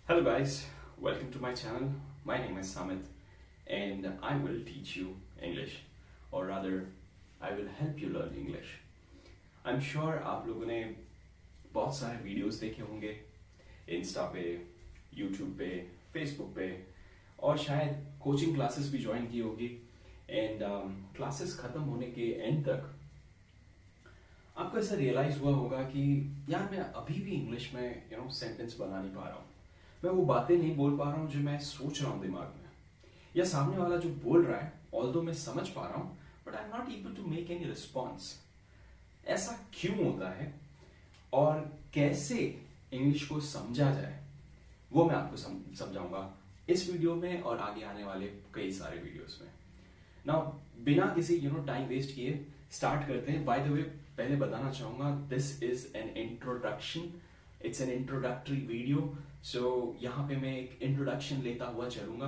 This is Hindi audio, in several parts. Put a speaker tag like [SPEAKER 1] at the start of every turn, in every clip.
[SPEAKER 1] Hello guys, welcome to my channel. My name is Samit and I will teach you English or rather I will help you learn English. I'm sure आप लोगों ने बहुत सारे वीडियोस देखे होंगे इंस्टा पे, यूट्यूब पे, फेसबुक पे और शायद कोचिंग क्लासेस भी ज्वाइन की होगी एंड क्लासेस खत्म होने के एंड तक आपको ऐसा रियलाइज हुआ होगा कि यार मैं अभी भी इंग्लिश में सेंटेंस बना नहीं पा रहा हूँ, मैं वो बातें नहीं बोल पा रहा हूँ जो मैं सोच रहा हूँ दिमाग में, या सामने वाला जो बोल रहा है ऑल्दो मैं समझ पा रहा हूँ but I am not able to make any response. ऐसा क्यों होता है और कैसे इंग्लिश को समझा जाए वो मैं आपको समझाऊंगा इस वीडियो में और आगे आने वाले कई सारे वीडियोस में। नाउ बिना किसी टाइम वेस्ट किए स्टार्ट करते हैं। बाय द वे पहले बताना चाहूंगा this is an introduction, it's an introductory video. So यहाँ पे मैं एक इंट्रोडक्शन लेता हुआ चलूंगा।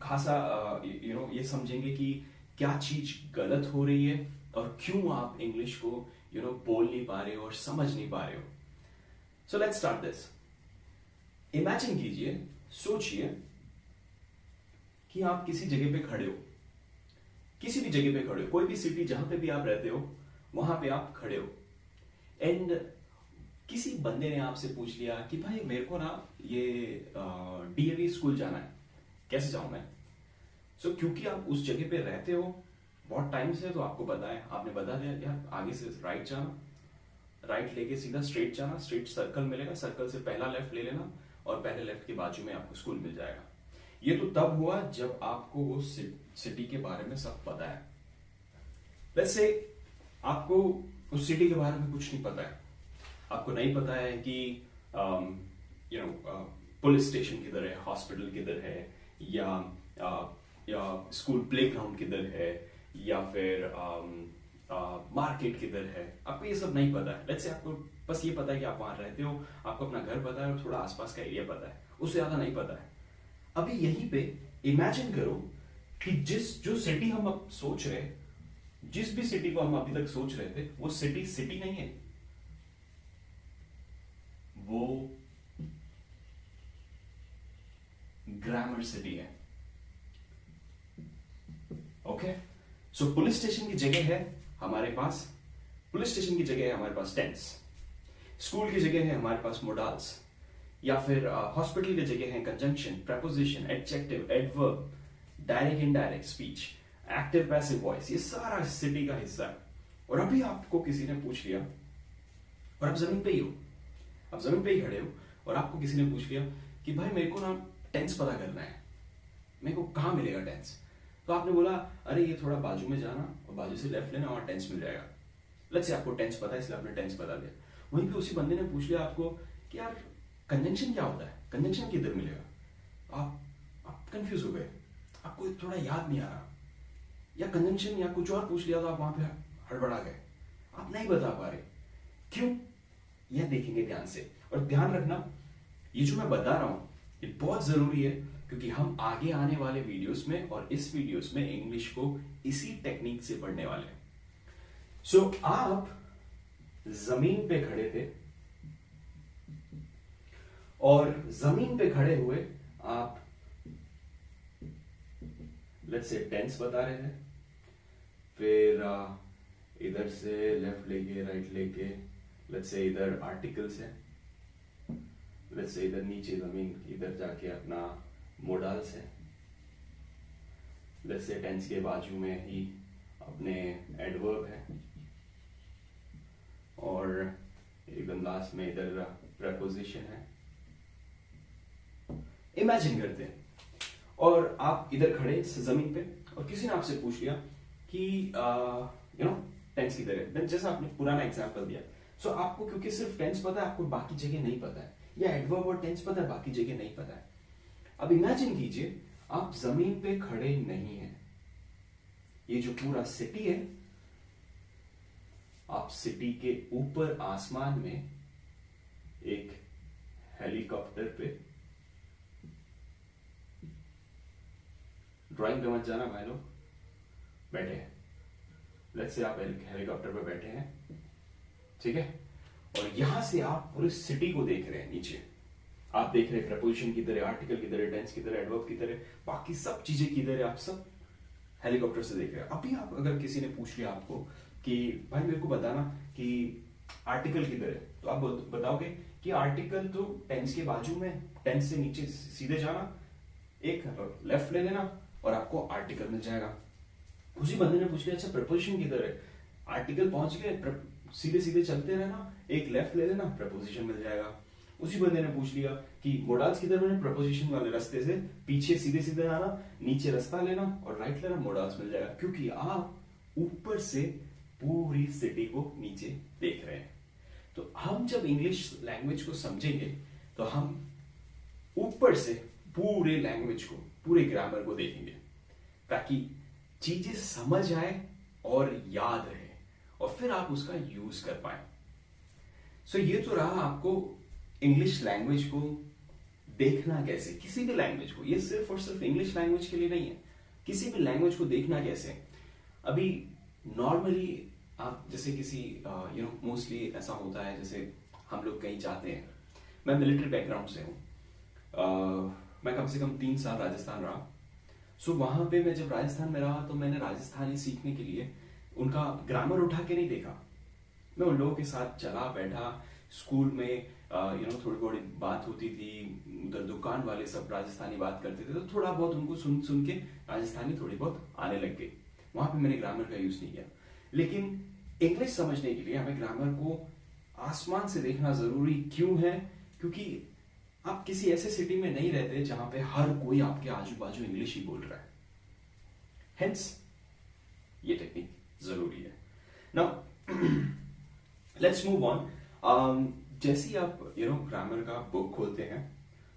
[SPEAKER 1] खासा ये समझेंगे कि क्या चीज गलत हो रही है और क्यों आप इंग्लिश को बोल नहीं पा रहे हो और समझ नहीं पा रहे हो। So let's start this. Imagine कीजिए, सोचिए कि आप किसी जगह पे खड़े हो, किसी भी जगह पे खड़े हो, कोई भी सिटी जहां पे भी आप रहते हो वहां पे आप खड़े हो एंड किसी बंदे ने आपसे पूछ लिया कि भाई मेरे को ना ये डीएवी स्कूल जाना है, कैसे जाऊं मैं। सो क्योंकि आप उस जगह पे रहते हो बहुत टाइम से तो आपको पता है, आपने बता दिया यार आगे से राइट जाना, राइट लेके सीधा स्ट्रेट जाना, स्ट्रेट सर्कल मिलेगा, सर्कल से पहला लेफ्ट ले लेना और पहले लेफ्ट के बाजू में आपको स्कूल मिल जाएगा। ये तो तब हुआ जब आपको वो सिटी के बारे में सब पता है। लेट्स से आपको उस सिटी के बारे में कुछ नहीं पता है, आपको नहीं पता है कि पुलिस स्टेशन किधर है, हॉस्पिटल किधर है, या स्कूल प्लेग्राउंड किधर है, या फिर मार्केट किधर है, आपको ये सब नहीं पता है। लेट्स से आपको बस ये पता है कि आप वहां रहते हो, आपको अपना घर पता है और थोड़ा आसपास का एरिया पता है, उससे ज्यादा नहीं पता है। अभी यहीं पे इमेजिन करो कि जो सिटी हम अब सोच रहे, जिस भी सिटी को हम अभी तक सोच रहे थे वो सिटी नहीं है, वो ग्रामर सिटी है। ओके, सो पुलिस स्टेशन की जगह है हमारे पास, पुलिस स्टेशन की जगह है हमारे पास टेंस, स्कूल की जगह है हमारे पास मोडाल्स, या फिर हॉस्पिटल की जगह है conjunction, preposition, adjective, adverb, direct indirect speech, active passive voice, ये सारा सिटी का हिस्सा है। और अभी आपको किसी ने पूछ लिया और आप जमीन पे ही हो, आप जमीन पे ही खड़े हो और आपको किसी ने पूछ लिया कि भाई मेरे को ना टेंस पता करना है, मेरे को कहाँ मिलेगा टेंस। तो आपने बोला अरे ये थोड़ा बाजू में जाना और बाजू से लेफ्ट लेना और टेंस मिल जाएगा। लेट्स से आपको टेंस पता है इसलिए आपने टेंस बता दिया। वहीं पे उसी बंदे ने पूछ लिया आपको कि यार कंजंक्शन क्या होता है, कंजंक्शन किधर मिलेगा। आप कंफ्यूज हो गए, आपको थोड़ा याद नहीं आ रहा, या कंजंक्शन या कुछ और पूछ लिया तो आप वहां पे हड़बड़ा गए, आप नहीं बता पा रहे क्यों। यह देखेंगे ध्यान से, और ध्यान रखना ये जो मैं बता रहा हूं ये बहुत जरूरी है क्योंकि हम आगे आने वाले वीडियोस में और इस वीडियोस में इंग्लिश को इसी टेक्निक से पढ़ने वाले हैं। सो आप जमीन पे खड़े थे और जमीन पे खड़े हुए आप लेट्स से टेंस बता रहे थे, फिर इधर से लेफ्ट लेके राइट लेके लेट्स से इधर आर्टिकल्स है, लेट्स से इधर नीचे जमीन इधर जाके अपना मोडाल्स है, लेट्स से टेंस के बाजू में ही अपने एडवर्ब है और एकदम लास्ट में इधर प्रेपोजिशन है। इमेजिन करते हैं और आप इधर खड़े जमीन पे और किसी ने आपसे पूछ लिया कि टेंस किधर है, जैसा आपने पुराना एग्जांपल दिया। सो आपको क्योंकि सिर्फ टेंस पता है, आपको बाकी जगह नहीं पता है, या एडवर्ब और टेंस पता है बाकी जगह नहीं पता है। अब इमेजिन कीजिए आप जमीन पे खड़े नहीं हैं, ये जो पूरा सिटी है, आप सिटी के ऊपर आसमान में एक हेलीकॉप्टर पे, ड्राइंग पे मत जाना भाई लोग, बैठे हैं। लेट्स से आप हेलीकॉप्टर पे बैठे हैं, ठीक है, और यहां से आप पूरे सिटी को देख रहे हैं नीचे। आप देख रहे हैं प्रपोजिशन किधर है, आर्टिकल किधर है, टेंस किधर है, एडवर्ब किधर है, बाकी सब चीजें किधर है, आप सब हेलीकॉप्टर से देख रहे हैं। अभी आप अगर किसी ने पूछ लिया आपको कि भाई मेरे को बताना कि आर्टिकल किधर है, तो आप बताओगे कि आर्टिकल तो टेंस के बाजू में, टेंस से नीचे सीधे जाना, एक लेफ्ट ले लेना और आपको आर्टिकल मिल जाएगा। उसी बंदे ने पूछ लिया अच्छा प्रपोजिशन किधर है, आर्टिकल पहुंच गए, सीधे सीधे चलते रहना, एक लेफ्ट ले लेना, प्रपोजिशन मिल जाएगा। उसी बंदे ने पूछ लिया कि मोडाल्स किधर, मैंने प्रपोजिशन वाले रास्ते से पीछे सीधे सीधे आना, नीचे रास्ता लेना और राइट लेना, मोडाल्स मिल जाएगा। क्योंकि आप ऊपर से पूरी सिटी को नीचे देख रहे हैं। तो हम जब इंग्लिश लैंग्वेज को समझेंगे तो हम ऊपर से पूरे लैंग्वेज को, पूरे ग्रामर को देखेंगे ताकि चीजें समझ आए और याद रहे और फिर आप उसका यूज कर पाए। सो ये तो रहा आपको इंग्लिश लैंग्वेज को देखना कैसे, किसी भी लैंग्वेज को, ये सिर्फ और सिर्फ इंग्लिश लैंग्वेज के लिए नहीं है, किसी भी लैंग्वेज को देखना कैसे। अभी नॉर्मली आप जैसे किसी मोस्टली ऐसा होता है, जैसे हम लोग कहीं जाते हैं, मैं मिलिट्री बैकग्राउंड से हूँ, मैं कम से कम 3 साल राजस्थान रहा। सो वहां पे मैं जब राजस्थान में रहा तो मैंने राजस्थानी सीखने के लिए उनका ग्रामर उठा के नहीं देखा, मैं उन लोगों के साथ चला बैठा, स्कूल में थोड़ी बड़ी बात होती थी, उधर दुकान वाले सब राजस्थानी बात करते थे, तो थोड़ा बहुत उनको सुन सुन के राजस्थानी थोड़ी बहुत आने लग गई। वहां पे मैंने ग्रामर का यूज नहीं किया। लेकिन इंग्लिश समझने के लिए हमें ग्रामर को आसमान से देखना जरूरी क्यों है? क्योंकि आप किसी ऐसे सिटी में नहीं रहते जहां पे हर कोई आपके आजू बाजू इंग्लिश ही बोल रहा है। हेंस ये टेक्निक जरूरी है। Now let's move on. जैसे ही आप ग्रामर का बुक खोलते हैं,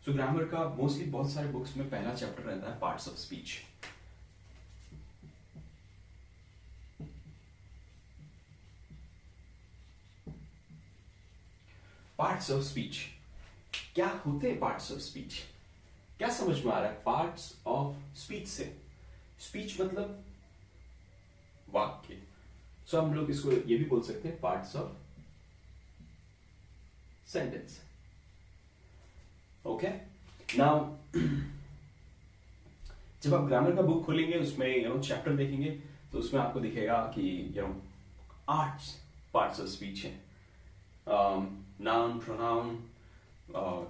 [SPEAKER 1] सो ग्रामर का मोस्टली बहुत सारे बुक्स में पहला चैप्टर रहता है parts of speech. Parts of speech क्या होते हैं? पार्ट्स ऑफ स्पीच क्या समझ में आ रहा है? पार्ट्स ऑफ स्पीच से, स्पीच मतलब वाक्य, सो हम लोग इसको ये भी बोल सकते हैं parts of sentence. Okay, now जब आप ग्रामर का बुक खोलेंगे, उसमें चैप्टर देखेंगे, तो उसमें आपको दिखेगा कि 8 पार्ट्स ऑफ स्पीच है। Noun, pronoun,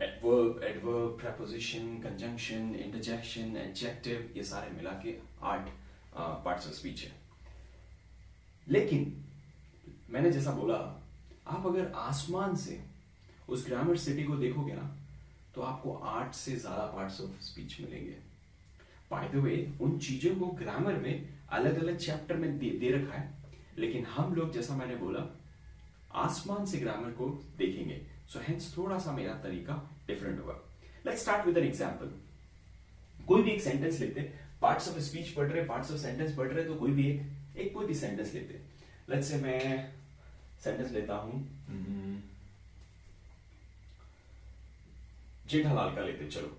[SPEAKER 1] adverb, preposition, conjunction, interjection, adjective, ये सारे मिला के 8 पार्ट्स ऑफ स्पीच है। लेकिन मैंने जैसा बोला, आप अगर आसमान से उस ग्रामर सिटी को देखोगे ना, तो आपको 8 से ज्यादा पार्ट्स ऑफ स्पीच मिलेंगे। बाय द वे, उन चीजों को ग्रामर में अलग अलग चैप्टर में दे रखा है, लेकिन हम लोग जैसा मैंने बोला आसमान से ग्रामर को देखेंगे, सो हेंस थोड़ा सा मेरा तरीका डिफरेंट होगा। Let's start with an example. कोई भी एक सेंटेंस लेते, पार्ट्स ऑफ स्पीच पढ़ रहे, पार्ट्स ऑफ सेंटेंस पढ़ रहे, तो कोई भी कोई भी सेंटेंस लेते। लेट्स से मैं सेंटेंस लेता हूं, जेठालाल का लेते, चलो।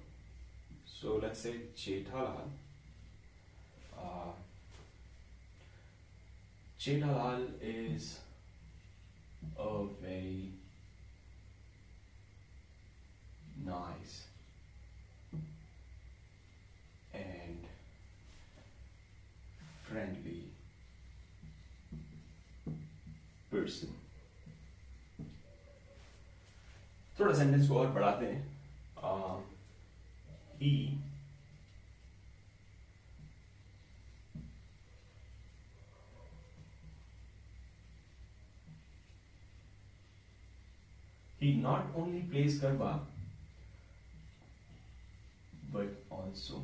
[SPEAKER 1] So let's say Jethalal, Jethalal is a very nice and friendly person। थोड़ा सेंटेंस को और बढ़ाते हैं। He not only plays Garba, but also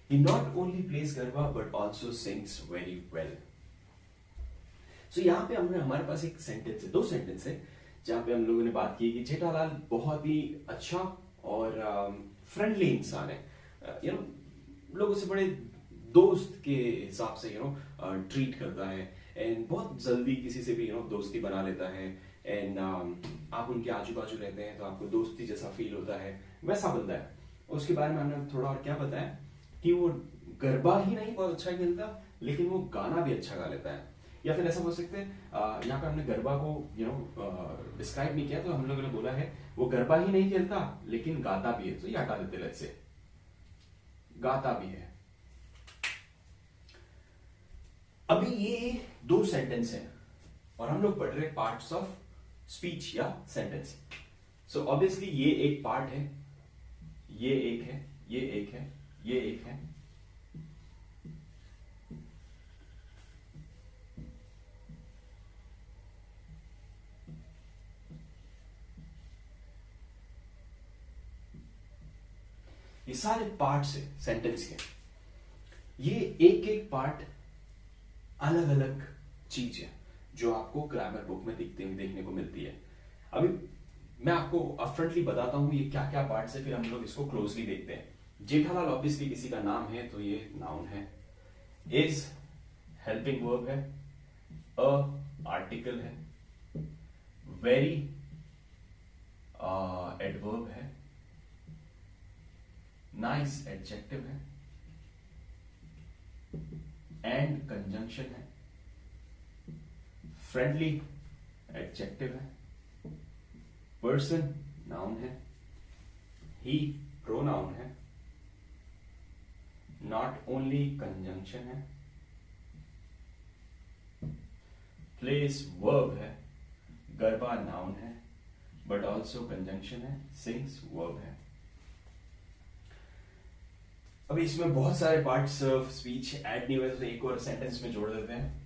[SPEAKER 1] he not only plays Garba but also sings very well। So यहाँ पे हमारे पास एक सेंटेंस है, 2 सेंटेंस है, जहाँ पे हम लोगों ने बात की कि जेठालाल बहुत ही अच्छा और फ्रेंडली इंसान है। लोगों से बड़े दोस्त के हिसाब से ट्रीट करता है, एंड बहुत जल्दी किसी से भी दोस्ती बना लेता है, एंड आप उनके आजू बाजू रहते हैं तो आपको दोस्ती जैसा फील होता है, वैसा बंदा है। उसके बारे में हमने थोड़ा और क्या बताया कि वो गरबा ही नहीं बहुत अच्छा खेलता, लेकिन वो गाना भी अच्छा गा लेता है। या फिर ऐसा बोल सकते हैं, यहाँ पे हमने गरबा को डिस्क्राइब नहीं किया, तो हम लोगों ने बोला है वो गरबा ही नहीं खेलता लेकिन गाता भी है, तो ये हटा देते लेट्स से, गाता भी है। अभी ये दो सेंटेंस हैं और हम लोग पढ़ रहे पार्ट्स ऑफ स्पीच या सेंटेंस। सो ऑब्वियसली ये एक पार्ट है, ये एक है, ये एक है, ये एक है। ये सारे पार्ट्स है सेंटेंस के। ये एक एक पार्ट अलग अलग चीज है जो आपको ग्रामर बुक में देखने को मिलती है। अभी मैं आपको अपफ्रंटली बताता हूं ये क्या क्या पार्ट्स है, फिर हम लोग इसको क्लोजली देखते हैं। जेठालाल ऑब्वियसली किसी का नाम है तो ये नाउन है। इज हेल्पिंग वर्ब है। अ आर्टिकल है। वेरी एडवर्ब है। नाइस एडजेक्टिव है। एंड कंजंक्शन है। फ्रेंडली एडजेक्टिव है। पर्सन नाउन है। ही प्रोनाउन है। नॉट ओनली कंजंक्शन है। प्लेस वर्ब है। गरबा नाउन है बट ऑल्सो कंजंक्शन है। सिंग्स वर्ब है। अभी इसमें बहुत सारे पार्ट्स ऑफ स्पीच ऐड नहीं हुए, तो एक और सेंटेंस में जोड़ देते हैं।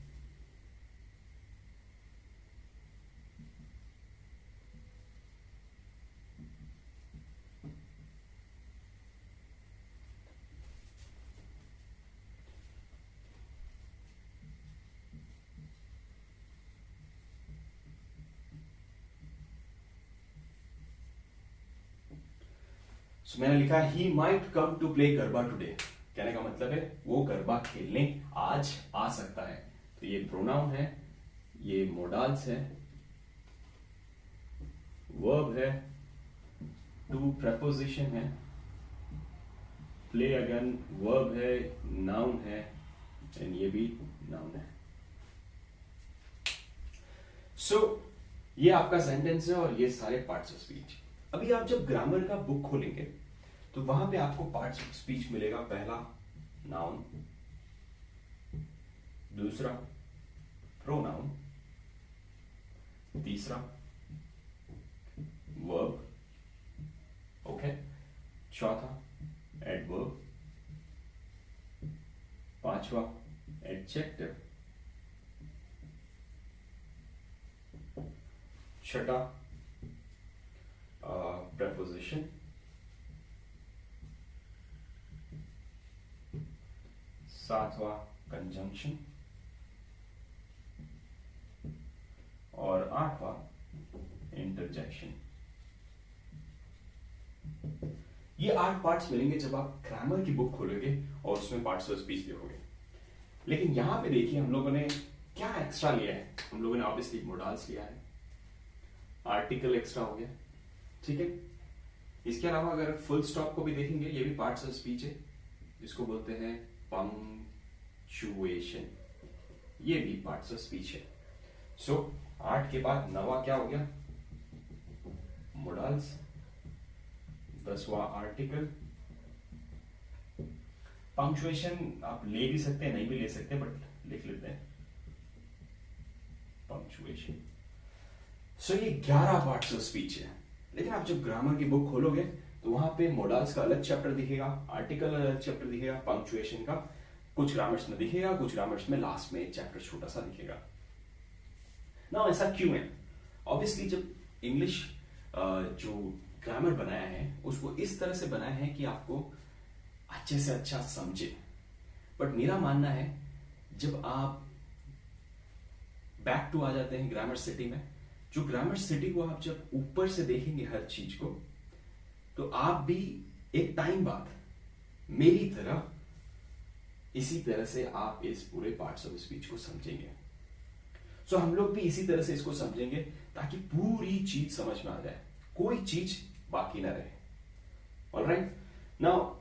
[SPEAKER 1] मैंने लिखा he might come to play garba today. कहने का मतलब है वो गरबा खेलने आज आ सकता है। तो ये प्रोनाउन है, ये मोडाल्स है, वर्ब है, टू प्रपोजिशन है, प्ले अगेन वर्ब है, नाउन है, एंड ये भी नाउन है। सो ये आपका सेंटेंस है और ये सारे पार्ट्स ऑफ स्पीच। अभी आप जब ग्रामर का बुक खोलेंगे तो वहां पे आपको पार्ट्स ऑफ स्पीच मिलेगा। पहला नाउन, दूसरा प्रोनाउन, तीसरा वर्ब, ओके, चौथा एडवर्ब, पांचवा एडजेक्टिव, छठा preposition, सातवां कंजंक्शन और आठवां इंटरजेक्शन। ये 8 पार्ट्स मिलेंगे जब आप ग्रामर की बुक खोलोगे और उसमें पार्ट्स ऑफ स्पीच देखोगे। लेकिन यहां पे देखिए हम लोगों ने क्या एक्स्ट्रा लिया है। हम लोगों ने ऑब्वियसली मोडाल्स लिया है, आर्टिकल एक्स्ट्रा हो गया, ठीक है। इसके अलावा अगर फुल स्टॉप को भी देखेंगे, ये भी पार्ट्स ऑफ स्पीच है, जिसको बोलते हैं पंक्चुएशन, ये भी पार्ट्स ऑफ स्पीच है। सो 8 के बाद 9वां क्या हो गया, मोडाल्स, 10वां आर्टिकल। पंक्चुएशन आप ले भी सकते हैं, नहीं भी ले सकते, बट लिख लेते हैं पंक्चुएशन। सो ये 11 पार्ट्स ऑफ स्पीच है। लेकिन आप जब ग्रामर की बुक खोलोगे तो वहां पे मोडाल्स का अलग चैप्टर दिखेगा, आर्टिकल अलग चैप्टर दिखेगा, पंक्चुएशन का कुछ ग्रामर्स में दिखेगा, कुछ ग्रामर्स में लास्ट में एक चैप्टर छोटा सा दिखेगा ना। ऐसा क्यों है? ऑब्वियसली जब इंग्लिश जो ग्रामर बनाया है उसको इस तरह से बनाया है कि आपको अच्छे से अच्छा समझे। बट मेरा मानना है जब आप बैक टू आ जाते हैं ग्रामर सिटी में, जो ग्रामर सिटी को आप जब ऊपर से देखेंगे हर चीज को, तो आप भी एक टाइम बाद मेरी तरह इसी तरह से आप इस पूरे पार्ट्स ऑफ स्पीच को समझेंगे। सो हम लोग भी इसी तरह से इसको समझेंगे ताकि पूरी चीज समझ में आ जाए, कोई चीज बाकी ना रहे। ऑलराइट, नाउ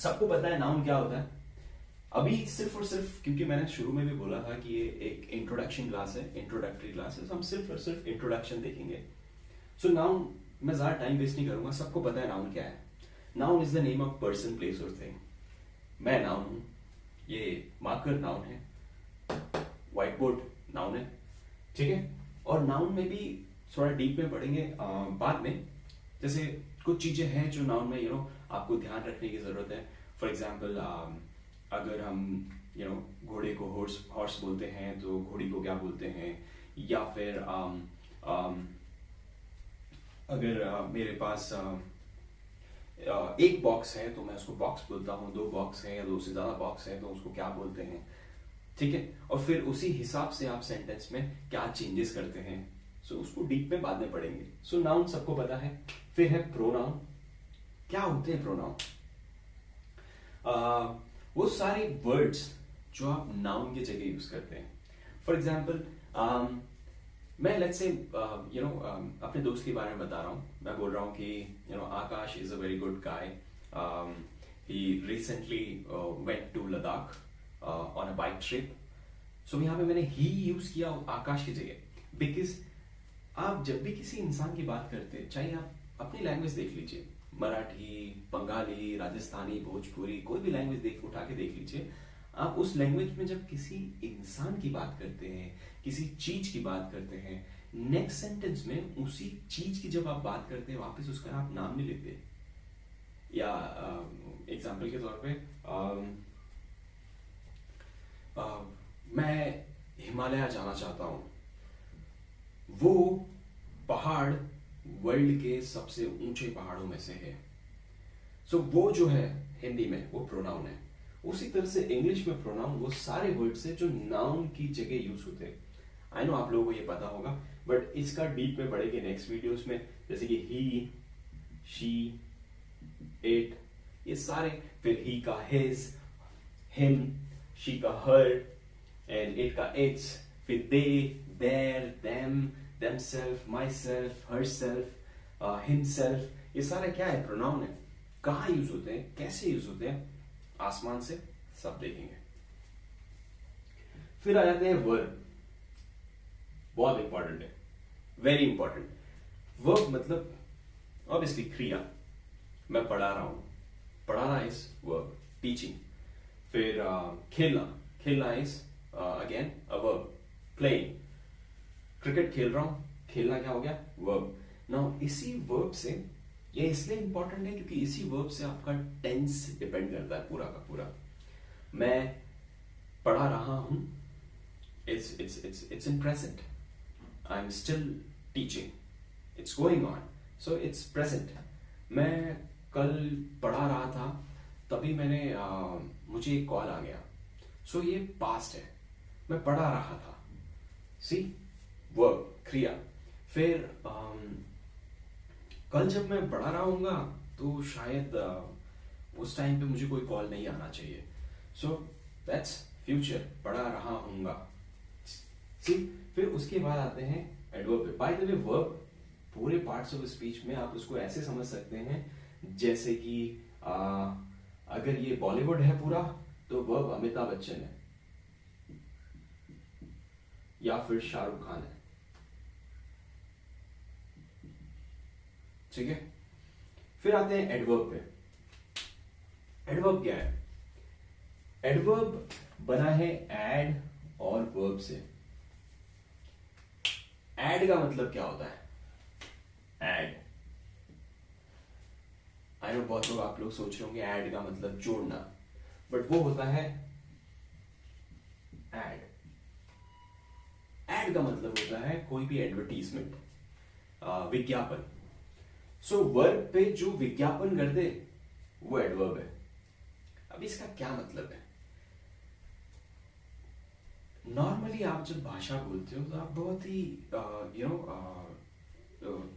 [SPEAKER 1] सबको पता है नाउन क्या होता है। अभी सिर्फ और सिर्फ क्योंकि मैंने शुरू में भी बोला था कि ये एक इंट्रोडक्शन क्लास है, इंट्रोडक्टरी क्लास है, तो हम सिर्फ और सिर्फ इंट्रोडक्शन देखेंगे। सो नाउन, मैं ज़्यादा टाइम वेस्ट नहीं करूंगा, सबको पता है नाउन क्या है। Noun is the name of person, place और थिंग। मैं नाउन हूं, ये मार्कर नाउन है, व्हाइट बोर्ड नाउन है, ठीक है। और नाउन में भी थोड़ा डीप में पढ़ेंगे बाद में। जैसे कुछ चीजें हैं जो नाउन में आपको ध्यान रखने की जरूरत है। फॉर एग्जाम्पल अगर हम घोड़े को हॉर्स बोलते हैं तो घोड़ी को क्या बोलते हैं, या फिर अगर मेरे पास एक बॉक्स है तो मैं उसको बॉक्स बोलता हूँ, दो बॉक्स है या दो से ज्यादा बॉक्स है तो उसको क्या बोलते हैं, ठीक है। और फिर उसी हिसाब से आप सेंटेंस में क्या चेंजेस करते हैं, सो उसको डीप में बाद में पढ़ेंगे। सो नाउन सबको पता है। फिर है प्रोनाउन। क्या होते हैं प्रोनाउन? वो सारे वर्ड्स जो आप नाउन की जगह यूज करते हैं। फॉर एग्जाम्पल मैं लेट्स से अपने दोस्त के बारे में बता रहा हूँ। मैं बोल रहा हूँ कि Akash is a very good guy, he recently went to Ladakh on a bike trip. So यहाँ पे मैंने ही यूज किया आकाश की जगह, बिकॉज आप जब भी किसी इंसान की बात करते हैं, चाहे आप अपनी लैंग्वेज देख लीजिए, मराठी, बंगाली, राजस्थानी, भोजपुरी, कोई भी लैंग्वेज उठा के देख लीजिए, आप उस लैंग्वेज में जब किसी इंसान की बात करते हैं, किसी चीज की बात करते हैं, नेक्स्ट सेंटेंस में उसी चीज की जब आप बात करते हैं वापस उसका आप नाम नहीं लेते। या एग्जाम्पल के तौर पे मैं हिमालय जाना चाहता हूं, वो पहाड़ वर्ल्ड के सबसे ऊंचे पहाड़ों में से है। सो वो जो है हिंदी में वो प्रोनाउन है। उसी तरह से इंग्लिश में प्रोनाउन वो सारे वर्ड्स है जो नाउन की जगह यूज होते हैं। आई नो आप लोगों को ये पता होगा, बट इसका डीप में बढ़ेंगे नेक्स्ट वीडियोस में, जैसे कि ही, शी, इट, ये सारे। फिर ही का हिज, हिम, शी का हर, एंड इट का इट्स, फिर they, their, them, themself, myself, herself, himself, ये सारा क्या है? प्रोनाउन है। कहाँ यूज होते हैं, कैसे यूज होते हैं, आसमान से सब देखेंगे। फिर आ जाते हैं वर्ब। बहुत इंपॉर्टेंट है, वेरी इंपॉर्टेंट। वर्ब मतलब ऑब्वियसली क्रिया। मैं पढ़ा रहा हूं, पढ़ाना इज वर्ब, टीचिंग। फिर खेलना, खेलना is again a verb, playing. Cricket खेल रहा हूं, खेलना क्या हो गया? वर्ब। नाउ इसी वर्ब से, ये इसलिए इंपॉर्टेंट है क्योंकि इसी वर्ब से आपका टेंस डिपेंड करता है पूरा का पूरा। मैं पढ़ा रहा हूं, it's in present, I am still teaching, it's going on, so it's present. मैं कल पढ़ा रहा था, तभी मुझे एक कॉल आ गया, सो ये पास्ट है, मैं पढ़ा रहा था। सी, वर्ब, क्रिया। फिर कल जब मैं पढ़ा रहा हूँगा तो शायद उस टाइम पे मुझे कोई कॉल नहीं आना चाहिए, सो दैट्स फ्यूचर, पढ़ा रहा हूँगा। सी, फिर उसके बाद आते हैं एडवर्ब पे। बाय द वे वर्ब पूरे पार्ट्स ऑफ स्पीच में आप उसको ऐसे समझ सकते हैं जैसे कि अगर ये बॉलीवुड है पूरा तो वर्ब अमिताभ बच्चन है या फिर शाहरुख खान है, ठीक है। फिर आते हैं एडवर्ब पे। एडवर्ब क्या है? एडवर्ब बना है एड और वर्ब से। एड का मतलब क्या होता है? एड, आई नो बहुत लोग आप लोग सोच रहे होंगे एड का मतलब जोड़ना, बट वो होता है एड। एड का मतलब होता है कोई भी एडवर्टीजमेंट, विज्ञापन। सो वर्ब पे जो विज्ञापन कर दे वो एडवर्ब है। अब इसका क्या मतलब है? नॉर्मली आप जब भाषा बोलते हो तो आप बहुत ही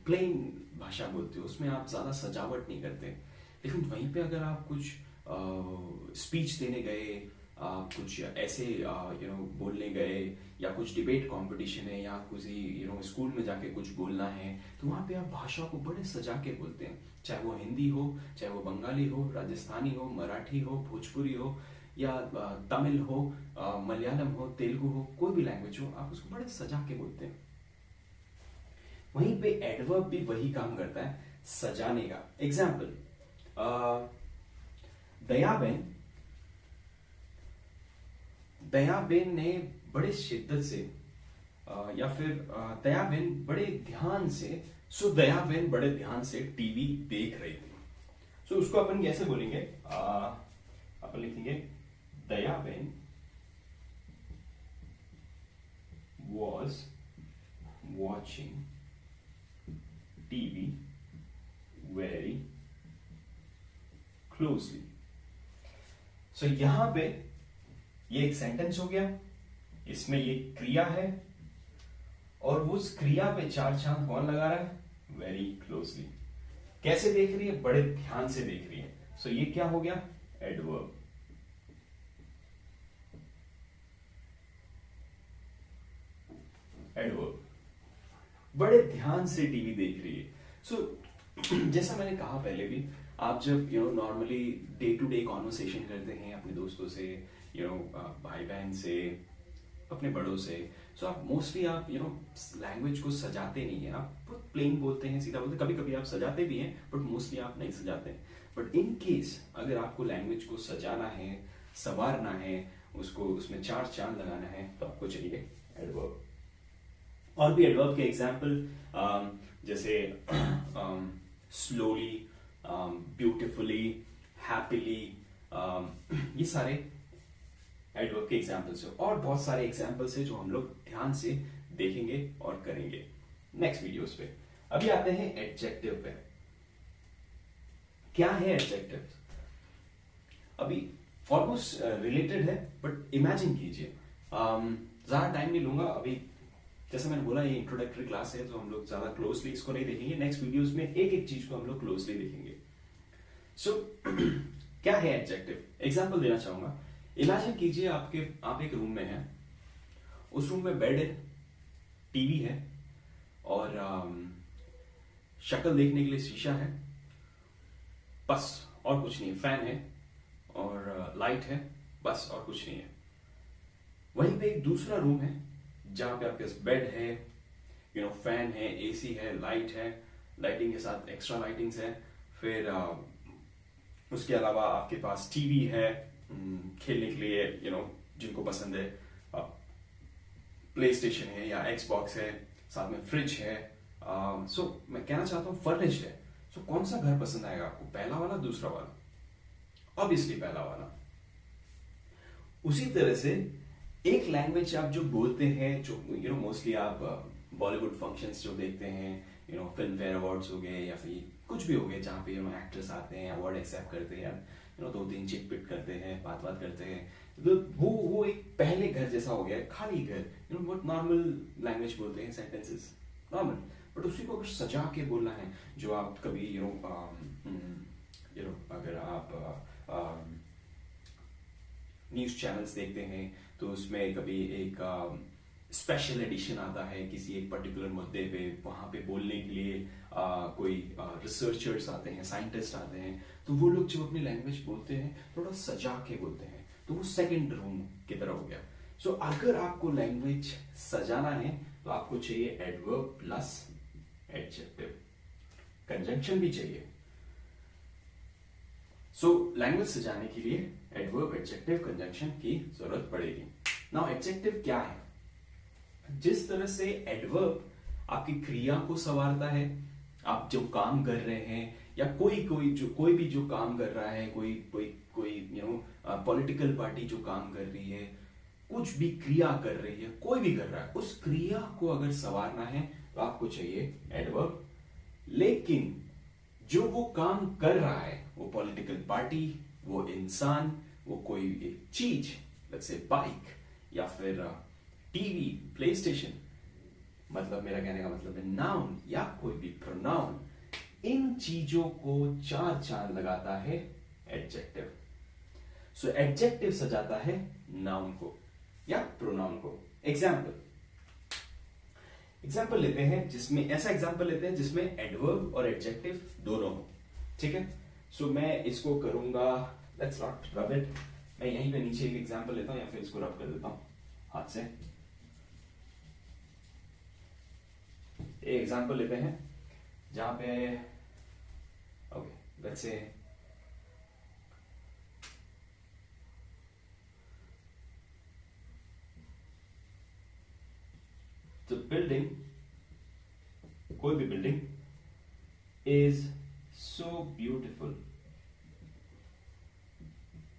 [SPEAKER 1] प्लेन भाषा बोलते हो, उसमें आप ज्यादा सजावट नहीं करते। लेकिन वहीं पे अगर आप कुछ स्पीच देने गए कुछ ऐसे बोलने गए, या कुछ डिबेट कंपटीशन है, या किसी स्कूल में जाके कुछ बोलना है, तो वहाँ पे आप भाषा को बड़े सजा के बोलते हैं। चाहे वो हिंदी हो, चाहे वो बंगाली हो, राजस्थानी हो, मराठी हो, भोजपुरी हो, या तमिल हो, मलयालम हो, तेलुगु हो, कोई भी लैंग्वेज हो, आप उसको बड़े सजा के बोलते हैं। वहीं पे एडवर्ब भी वही काम करता है, सजाने का। एग्जाम्पल, दयाबेन ने बड़े शिद्दत से, या फिर दयाबेन बड़े ध्यान से, सो दयाबेन बड़े ध्यान से टीवी देख रही थी। सो उसको अपन कैसे बोलेंगे, अपन लिखेंगे Dayaben was watching TV very closely। सो यहां पे ये एक सेंटेंस हो गया, इसमें ये क्रिया है, और उस क्रिया पे चार चांद कौन लगा रहा है, वेरी क्लोजली। कैसे देख रही है, बड़े ध्यान से देख रही है। सो ये क्या हो गया, एडवर्ब। एडवर्ब, बड़े ध्यान से टीवी देख रही है। सो जैसा मैंने कहा पहले भी, आप जब normally day to day conversation करते हैं अपने दोस्तों से, भाई बहन से, अपने बड़ों से, सो आप मोस्टली आप लैंग्वेज को सजाते नहीं है, आप बहुत प्लेन बोलते हैं, सीधा बोलते हैं। कभी कभी आप सजाते भी हैं, बट मोस्टली आप नहीं सजाते हैं। बट इन केस अगर आपको लैंग्वेज को सजाना है, संवारना है, उसको उसमें चार चांद लगाना है, तो आपको चाहिए एडवर्ब। और भी एडवर्ब के एग्जाम्पल जैसे स्लोली, ब्यूटिफुली, हैप्पीली, ये सारे एडवर्ब के एग्जाम्पल्स है। और बहुत सारे एग्जाम्पल्स है जो हम लोग ध्यान से देखेंगे और करेंगे नेक्स्ट वीडियोस पे। अभी आते हैं एडजेक्टिव पे। क्या है एडजेक्टिव? अभी ऑलमोस्ट रिलेटेड है, बट इमेजिन कीजिए, ज्यादा टाइम नहीं लूंगा। अभी जैसे मैंने बोला, ये इंट्रोडक्टरी क्लास है, तो हम लोग ज्यादा क्लोजली इसको नहीं देखेंगे। नेक्स्ट वीडियोस में एक एक चीज को हम लोग क्लोजली देखेंगे। सो क्या है एडजेक्टिव? एग्जांपल देना चाहूंगा। इमेजिन कीजिए आप एक रूम में हैं, उस रूम में बेड है, टीवी है, और शक्ल देखने के लिए शीशा है, बस और कुछ नहीं है। फैन है और लाइट है, बस और कुछ नहीं है। वहीं पे एक दूसरा रूम है जहां पे आपके पास बेड है, फैन है, एसी है, लाइट है, लाइटिंग के साथ एक्स्ट्रा लाइटिंग्स है, फिर उसके अलावा आपके पास टीवी है खेलने के लिए, जिनको पसंद है, प्ले स्टेशन है या एक्सबॉक्स है, साथ में फ्रिज है। सो मैं कहना चाहता हूँ फर्निश्ड है। सो कौन सा घर पसंद आएगा आपको, पहला वाला, दूसरा वाला? ऑब्वियसली पहला वाला। उसी तरह से एक लैंग्वेज आप जो बोलते हैं, जो मोस्टली आप बॉलीवुड फंक्शंस जो देखते हैं, फिल्म फेयर अवार्ड्स हो गए या फिर कुछ भी हो गए, जहाँ पे एक्टर्स आते हैं, अवार्ड एक्सेप्ट करते हैं, दो तीन चिट पिट करते हैं, बात करते हैं, तो वो एक पहले घर जैसा हो गया, खाली घर। बहुत नॉर्मल लैंग्वेज बोलते हैं, सेंटेंसेस नॉर्मल। बट उसी को अगर सजा के बोलना है, जो आप कभी अगर आप न्यूज चैनल्स देखते हैं, तो उसमें कभी एक स्पेशल एडिशन आता है किसी एक पर्टिकुलर मुद्दे पे, वहां पे बोलने के लिए कोई रिसर्चर्स आते हैं, साइंटिस्ट आते हैं, तो वो लोग जो अपनी लैंग्वेज बोलते हैं थोड़ा सजा के बोलते हैं, तो वो सेकंड रूम की तरह हो गया। सो अगर आपको लैंग्वेज सजाना है, तो आपको चाहिए एडवर्ब प्लस एडजेक्टिव, कंजंक्शन भी चाहिए। सो लैंग्वेज सजाने के लिए एडवर्ब, एडजेक्टिव, कंजंक्शन की जरूरत पड़ेगी। नाउ एडजेक्टिव क्या है? जिस तरह से एडवर्ब आपकी क्रिया को संवारता है, आप जो काम कर रहे हैं, या कोई भी जो काम कर रहा है, कोई पॉलिटिकल पार्टी जो काम कर रही है, कुछ भी क्रिया कर रही है, कोई भी कर रहा है, उस क्रिया को अगर संवारना है तो आपको चाहिए एडवर्ब। लेकिन जो वो काम कर रहा है, वो पॉलिटिकल पार्टी, वो इंसान, वो कोई एक चीज, लेट्स से बाइक या फिर टीवी, प्ले स्टेशन, मतलब मेरा कहने का मतलब है नाउन या कोई भी प्रोनाउन, इन चीजों को चार चांद लगाता है एडजेक्टिव। सो एडजेक्टिव सजाता है नाउन को या प्रोनाउन को। एग्जाम्पल लेते हैं जिसमें ऐसा एग्जाम्पल लेते हैं जिसमें एडवर्ब और एडजेक्टिव दोनों हो। ठीक है, सो मैं इसको करूंगा, लेट्स नॉट रब इट, मैं यहीं पे नीचे एक एग्जाम्पल लेता हूं या फिर इसको रब कर देता हूं हाथ से। एक एग्जाम्पल लेते हैं जहां पे okay let's say the building, कोई भी building is so beautiful,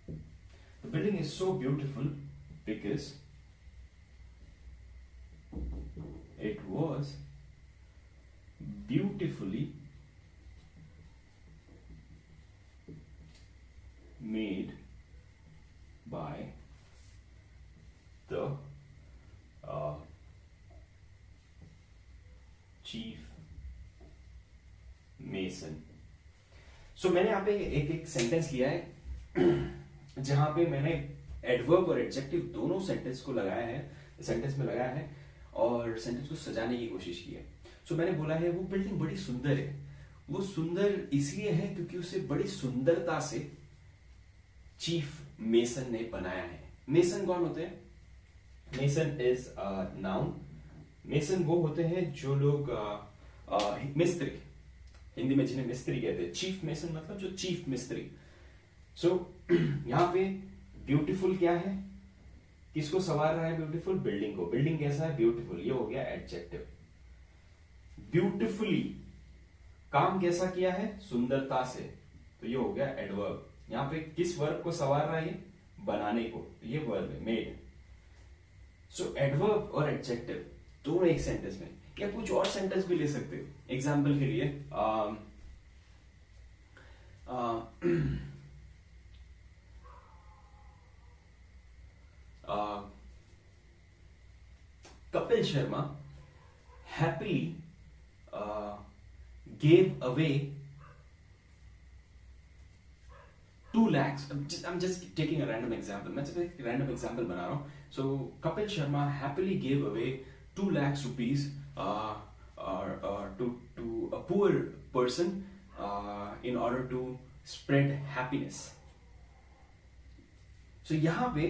[SPEAKER 1] the building is so beautiful because it was beautifully made by the chief mason। सो मैंने यहाँ पे एक सेंटेंस लिया है जहां पे मैंने एडवर्ब और एडजेक्टिव दोनों सेंटेंस को लगाया है, सेंटेंस में लगाया है और सेंटेंस को सजाने की कोशिश की है। सो मैंने बोला है वो बिल्डिंग बड़ी सुंदर है, वो सुंदर इसलिए है क्योंकि उसे बड़ी सुंदरता से चीफ मेसन ने बनाया है। मेसन कौन होते हैं? Mason is noun. मेसन वो होते हैं जो लोग मिस्त्री, हिंदी में जिन्हें मिस्त्री कहते हैं। चीफ मेसन मतलब जो चीफ मिस्त्री। सो यहां पे ब्यूटीफुल क्या है, किसको सवार रहा है? ब्यूटीफुल बिल्डिंग को। बिल्डिंग कैसा है? ब्यूटीफुल। ये हो गया एडजेक्टिव। ब्यूटीफुली काम कैसा किया है? सुंदरता से, तो ये हो गया एडवर्ब। यहां पे किस वर्ब को सवार रहा है? बनाने को, तो ये वर्ब है मेड। सो एडवर्ब और एडजेक्टिव दोनों एक सेंटेंस में, या कुछ और सेंटेंस भी ले सकते हो। एग्जाम्पल के लिए Kapil Sharma happily gave away 2 lakhs. I'm just taking a random example. मैं सिर्फ एक random example बना रहा हूँ. So Kapil Sharma happily gave away 2 lakhs rupees to a poor person in order to spread happiness. So यहाँ पे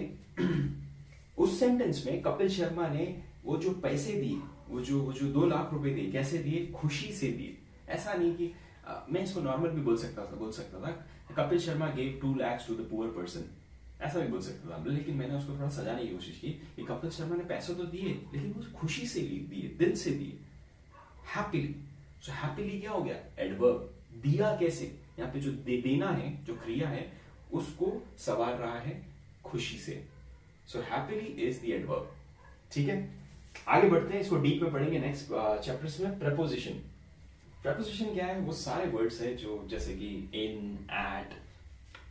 [SPEAKER 1] उस सेंटेंस में कपिल शर्मा ने वो जो पैसे दिए, वो जो 2 लाख रुपए दिए, कैसे दिए? खुशी से दिए। ऐसा नहीं कि मैं इसको नॉर्मल भी बोल सकता था Kapil Sharma gave 2 lakhs to the poor person, ऐसा भी बोल सकता था, लेकिन मैंने उसको थोड़ा सजाने की कोशिश की कि कपिल शर्मा ने पैसे तो दिए लेकिन वो खुशी से दिए, दिल से दिए, हैप्पीली। सो हैप्पीली क्या हो गया? एडवर्ब। दिया कैसे? यहाँ पे जो देना है, जो क्रिया है, उसको सवार रहा है खुशी से। So happily is the adverb. ठीक है, आगे बढ़ते हैं, इसको डीप में पढ़ेंगे नेक्स्ट चैप्टर्स में। प्रपोजिशन। प्रपोजिशन क्या है? वो सारे वर्ड्स है जो जैसे कि in, at,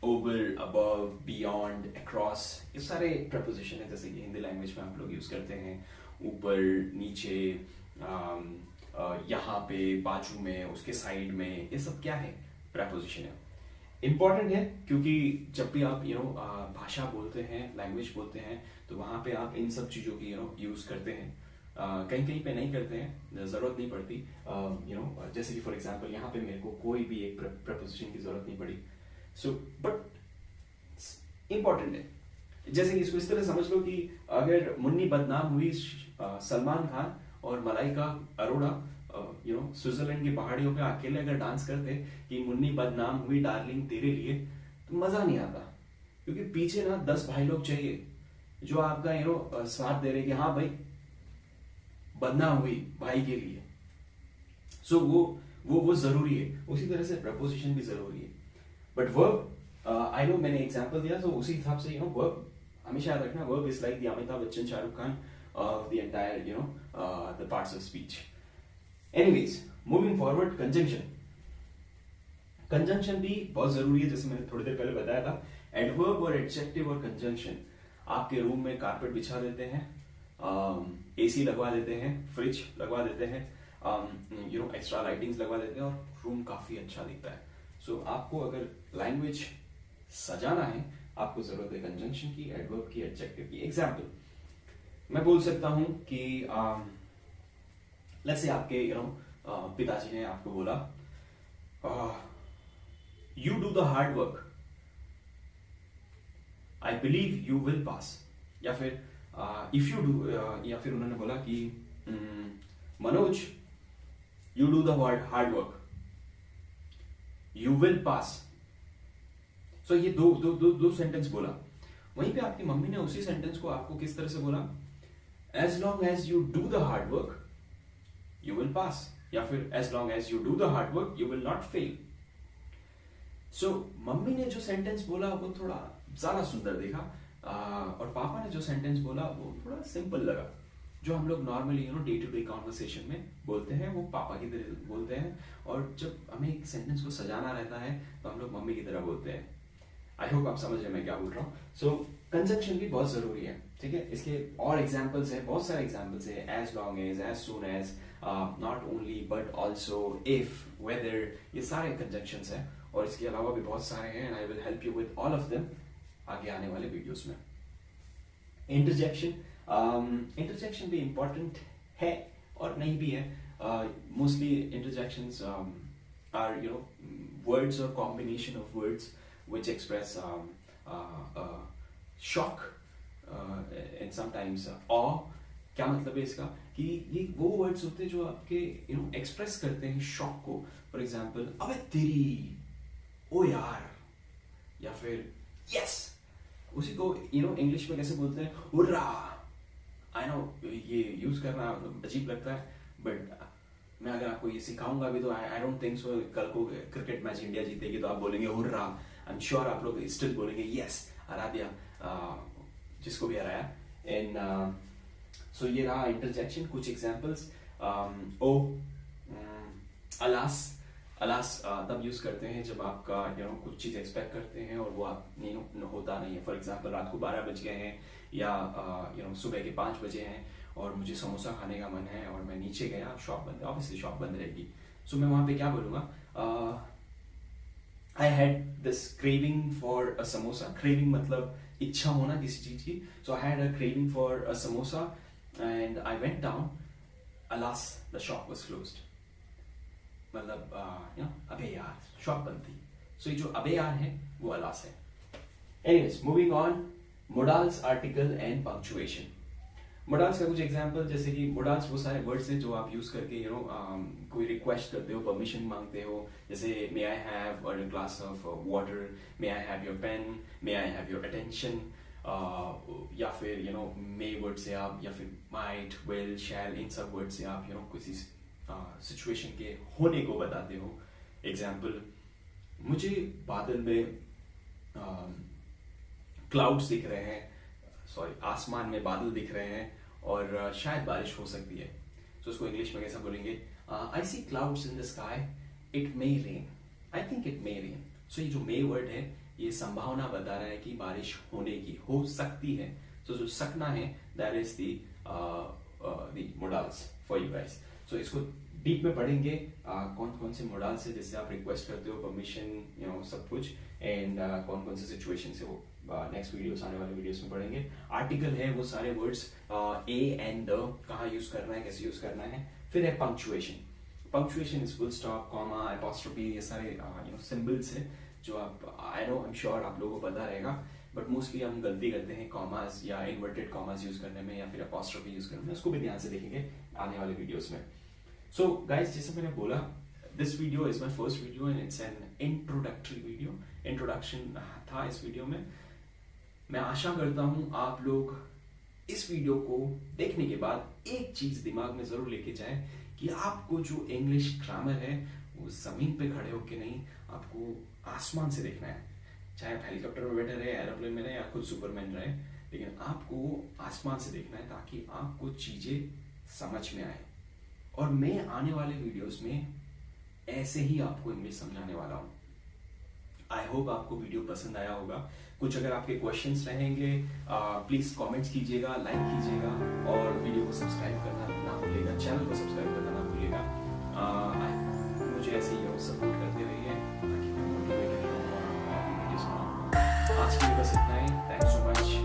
[SPEAKER 1] over, above, beyond, across, ये सारे प्रपोजिशन है जैसे कि हिंदी लैंग्वेज में आप लोग यूज करते हैं। ऊपर, नीचे, यहाँ पे, बाजू में, उसके साइड में, ये सब क्या है? प्रपोजिशन है। इंपॉर्टेंट है क्योंकि जब भी आप भाषा बोलते हैं, लैंग्वेज बोलते हैं, तो वहां पे आप इन सब चीजों की यूज करते हैं। कहीं कहीं पे नहीं करते हैं, जरूरत नहीं पड़ती। जैसे कि फॉर एग्जांपल यहाँ पे मेरे को कोई भी एक प्रपोजिशन की जरूरत नहीं पड़ी। सो बट इंपॉर्टेंट है। जैसे कि इसको इस तरह समझ लो कि अगर मुन्नी बदनाम हुई सलमान खान और मलाइका अरोड़ा स्विट्जरलैंड की पहाड़ियों पे अकेले अगर डांस करते कि मुन्नी बदनाम हुई डार्लिंग तेरे लिए, तो मजा नहीं आता, क्योंकि पीछे ना 10 भाई लोग चाहिए जो आपका साथ दे रहे कि हाँ भाई बदनाम हुई भाई के लिए। सो वो जरूरी है। उसी तरह से प्रपोजिशन भी जरूरी है। बट वर्ब, आई नो मैंने एग्जांपल दिया, तो उसी हिसाब से वर्ब हमेशा याद रखना। Verb is like the Amitabh Bachchan, Shahrukh Khan of the entire the parts of speech. Anyways, moving forward, conjunction भी बहुत जरूरी है, जैसे मैंने थोड़ी देर पहले बताया था। एडवर्ब और एडजेक्टिव और कंजंक्शन। आपके रूम में कारपेट बिछा देते हैं, एसी लगवा देते हैं, फ्रिज लगवा देते हैं, एक्स्ट्रा लाइटिंग्स लगवा देते हैं और रूम काफी अच्छा दिखता है। सो आपको अगर लैंग्वेज सजाना है आपको जरूरत है कंजंक्शन की, एडवर्ब की, एडजेक्टिव की। एग्जाम्पल मैं बोल सकता हूं कि लेट्स से आपके पिताजी ने आपको बोला you do the hard work, I believe you will pass. या फिर इफ यू डू, या फिर उन्होंने बोला कि Manoj you do the hard work, you will pass. So ये दो सेंटेंस बोला। वहीं पे आपकी मम्मी ने उसी सेंटेंस को आपको किस तरह से बोला, as long as you do the hard work you will pass, या फिर as long as you do the hard work you will not fail. So mummy ने जो सेंटेंस बोला वो थोड़ा ज्यादा सुंदर देखा, और पापा ने जो सेंटेंस बोला वो थोड़ा सिंपल लगा। जो हम लोग normally day to day conversation में बोलते हैं वो पापा की तरह बोलते हैं, और जब हमें एक सेंटेंस को सजाना रहता है तो हम लोग मम्मी की तरह बोलते हैं। आई होप आप समझ रहे हैं मैं क्या बोल रहा हूँ। सो कंजंक्शन भी बहुत जरूरी है, ठीक है। इसके और एग्जाम्पल्स है, बहुत सारे एग्जाम्पल्स है, as long as soon as, not only but also, if, whether, ये सारे कंजंक्शंस हैं। और इसके अलावा भी बहुत सारे हैं, and I will help you with all of them आगे आने वाले वीडियोस में। इंटरजेक्शन, इंटरजेक्शन भी इंपॉर्टेंट है और नहीं भी है। मोस्टली इंटरजेक्शंस आर वर्ड्स और combination of words which express shock and sometimes awe। क्या मतलब है इसका, कि ये वो वर्ड्स होते हैं जो आपके एक्सप्रेस करते हैं शॉक को। फॉर एग्जाम्पल, अबे तेरी, ओ यार, या फिर यस। उसी को इंग्लिश में कैसे बोलते हैं, हुर्रा। आई नो ये यूज करना अजीब लगता है, बट मैं अगर आपको ये सिखाऊंगा भी तो आई डोंट थिंक सो कल को क्रिकेट मैच इंडिया जीतेगी तो आप बोलेंगे हुर्रा। आई एम श्योर आप लोग स्टिल बोलेंगे यस, हरा दिया जिसको भी हराया। एंड सो ये रहा इंटरजेक्शन। कुछ एग्जांपल्स, ओ, अलास। अलास तब यूज करते हैं जब आपका कुछ चीज एक्सपेक्ट करते हैं और वो आप होता नहीं है। फॉर एग्जांपल, रात को 12 बज गए हैं या सुबह के 5 बजे हैं और मुझे समोसा खाने का मन है और मैं नीचे गया, शॉप बंद है, ऑब्वियसली शॉप बंद रहेगी। सो मैं वहां पे क्या बोलूंगा, I had this craving for a samosa। craving मतलब इच्छा होना किसी चीज की। So I had a craving for a samosa and I went down। Alas, the shop was closed। मतलब अबे यार शॉप बंद थी। So ये जो अबे यार है वो अलास है। Anyways, moving on, modals, article and punctuation। Modals का कुछ एग्जांपल, जैसे कि मोडाल्स वो सारे वर्ड्स हैं जो आप यूज करके कोई रिक्वेस्ट करते हो, परमिशन मांगते हो। जैसे may I have a glass of water, may I have your pen, may I have your attention, या फिर मे वर्ड से आप, या फिर माइट, विल, शैल, इन सब वर्ड से आप किसी सिचुएशन के होने को बताते हो। एग्जाम्पल, मुझे बादल में क्लाउड्स दिख रहे हैं, सॉरी आसमान में बादल दिख रहे हैं और शायद बारिश हो सकती है। तो उसको इंग्लिश में कैसा बोलेंगे, I see clouds in the sky, it may rain, I think it may rain. So ये जो मे वर्ड है ये संभावना बता रहा है कि बारिश होने की, हो सकती है। तो जो सकना है that is the modals for you guys. So इसको डीप में पढ़ेंगे, कौन कौन से मोडाल्स है जिससे आप रिक्वेस्ट करते हो, परमिशन, सब कुछ, एंड कौन कौन से सिचुएशन से वो नेक्स्ट वीडियोस, आने वाले वीडियोस में पढ़ेंगे। आर्टिकल है वो सारे वर्ड्स ए एंड द, कहाँ यूज करना है, कैसे यूज करना है। फिर है punctuation. Punctuation is full stop, comma, apostrophe, ये सारे सिंबल्स हैं जो आप, I know, I am sure आप लोगों को पता रहेगा, बट मोस्टली हम गलती करते हैं कॉमास या इन्वर्टेड कॉमास यूज करने में या फिर अपॉस्ट्रोफी यूज करने में। उसको भी ध्यान से देखेंगे आने वाले वीडियोस में। सो गाइस, जैसे मैंने बोला, this video is my first video and it's an introductory video. Introduction था इस वीडियो में। मैं आशा करता हूं आप लोग इस वीडियो को देखने के बाद एक चीज दिमाग में जरूर लेके जाएं कि आपको जो इंग्लिश ग्रामर है वो जमीन पे खड़े होके नहीं, आपको आसमान से देखना है। चाहे आप हेलीकॉप्टर में बैठे रहे, एरोप्लेन में रहे या खुद सुपरमैन रहे, लेकिन आपको आसमान से देखना है ताकि आपको चीजें समझ में आए। और मैं आने वाले वीडियोस में ऐसे ही आपको इंग्लिश समझाने वाला हूं। आई होप आपको वीडियो पसंद आया होगा। कुछ अगर आपके क्वेश्चंस रहेंगे प्लीज कमेंट्स कीजिएगा, लाइक कीजिएगा और वीडियो को सब्सक्राइब करना ना भूलिएगा, चैनल को सब्सक्राइब करना ना भूलिएगा। मुझे ऐसे ही सपोर्ट करते रहिए ताकि मैं मोटिवेटेड रहूं और वीडियोस बनाऊं। आज के लिए बस इतना ही। Thanks so much.